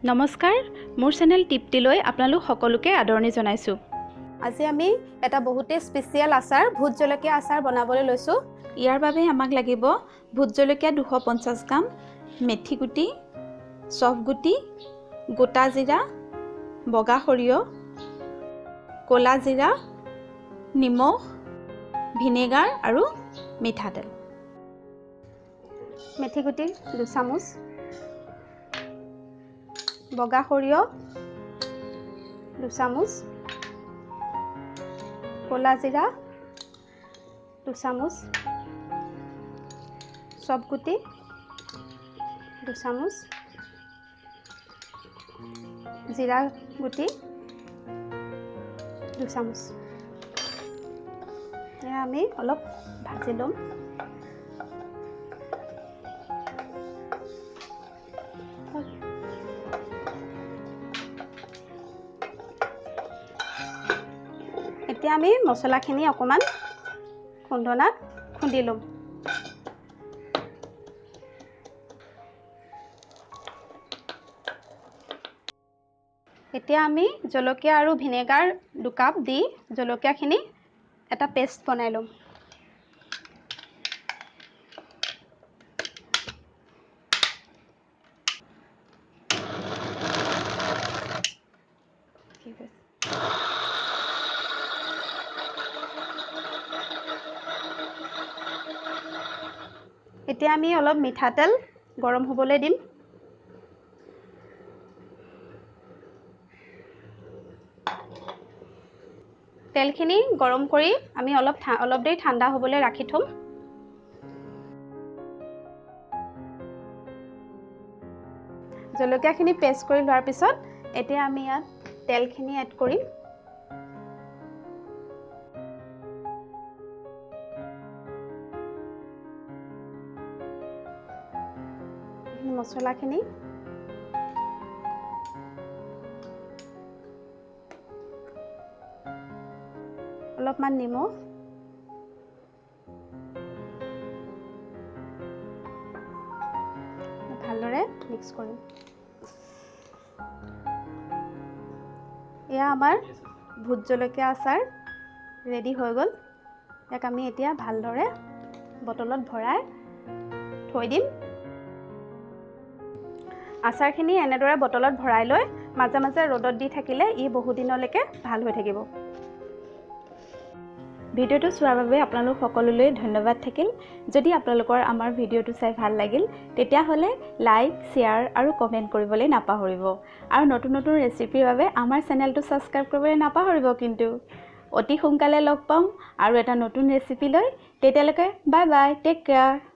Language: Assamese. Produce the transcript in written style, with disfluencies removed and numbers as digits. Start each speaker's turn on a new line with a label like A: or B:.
A: নমস্কাৰ মোৰ চেনেল টিপটিলৈ আপোনালোক সকলোকে আদৰণি জনাইছো।
B: আজি আমি এটা বহুতে স্পেচিয়েল আচাৰ ভূত জলকীয়া আচাৰ বনাবলৈ লৈছো।
A: ইয়াৰ বাবে আমাক লাগিব ভূত জলকীয়া 250 গ্ৰাম, মেথি গুটি, চফ গুটি, গোটা জিৰা, বগা সৰিয়হ, ক'লা জিৰা, নিমখ, ভিনেগাৰ আৰু মিঠাতেল।
B: মেথি গুটি 2 চামুচ, বগা সৰিয়হ 2 চামুচ, ক'লা জিৰা 2 চামুচ, চফ গুটি 2 চামুচ, জিৰা গুটি 2 চামুচ। এয়া আমি অলপ ভাজি ল'ম। এতিয়া আমি মছলাখিনি অকমান খুন্দনাত খুন্দি ল'ম। এতিয়া আমি জলকীয়া আৰু ভিনেগাৰ 2 কাপ দি জলকীয়াখিনি এটা পেষ্ট বনাই ল'ম। এতিয়া আমি অলপ মিঠাতেল গৰম হ'বলৈ দিম। তেলখিনি গৰম কৰি আমি অলপ দেৰি ঠাণ্ডা হ'বলৈ ৰাখি থ'ম। জলকীয়াখিনি পেষ্ট কৰি লোৱাৰ পিছত এতিয়া আমি ইয়াত তেলখিনি এড কৰিম। মছলাখিনি অলপমান নিমখ, ভালদৰে মিক্স কৰিম। এয়া আমাৰ ভূত জলকীয়া আচাৰ ৰেডি হৈ গ'ল। ইয়াক আমি এতিয়া ভালদৰে বটলত ভৰাই থৈ দিম। আচাৰখিনি এনেদৰে বটলত ভৰাই লৈ মাজে মাজে ৰ'দত দি থাকিলে ই বহু দিনলৈকে ভাল হৈ থাকিব।
A: ভিডিঅ'টো চোৱাৰ বাবে আপোনালোক সকলোলৈ ধন্যবাদ থাকিল। যদি আপোনালোকৰ আমাৰ ভিডিঅ'টো চাই ভাল লাগিল তেতিয়াহ'লে লাইক, শ্বেয়াৰ আৰু কমেণ্ট কৰিবলৈ নাপাহৰিব। আৰু নতুন নতুন ৰেচিপিৰ বাবে আমাৰ চেনেলটো ছাবস্ক্ৰাইব কৰিবলৈ নাপাহৰিব কিন্তু। অতি সোনকালে লগ পাম আৰু এটা নতুন ৰেচিপি লৈ। তেতিয়ালৈকে বাই বাই, টেক কেয়াৰ।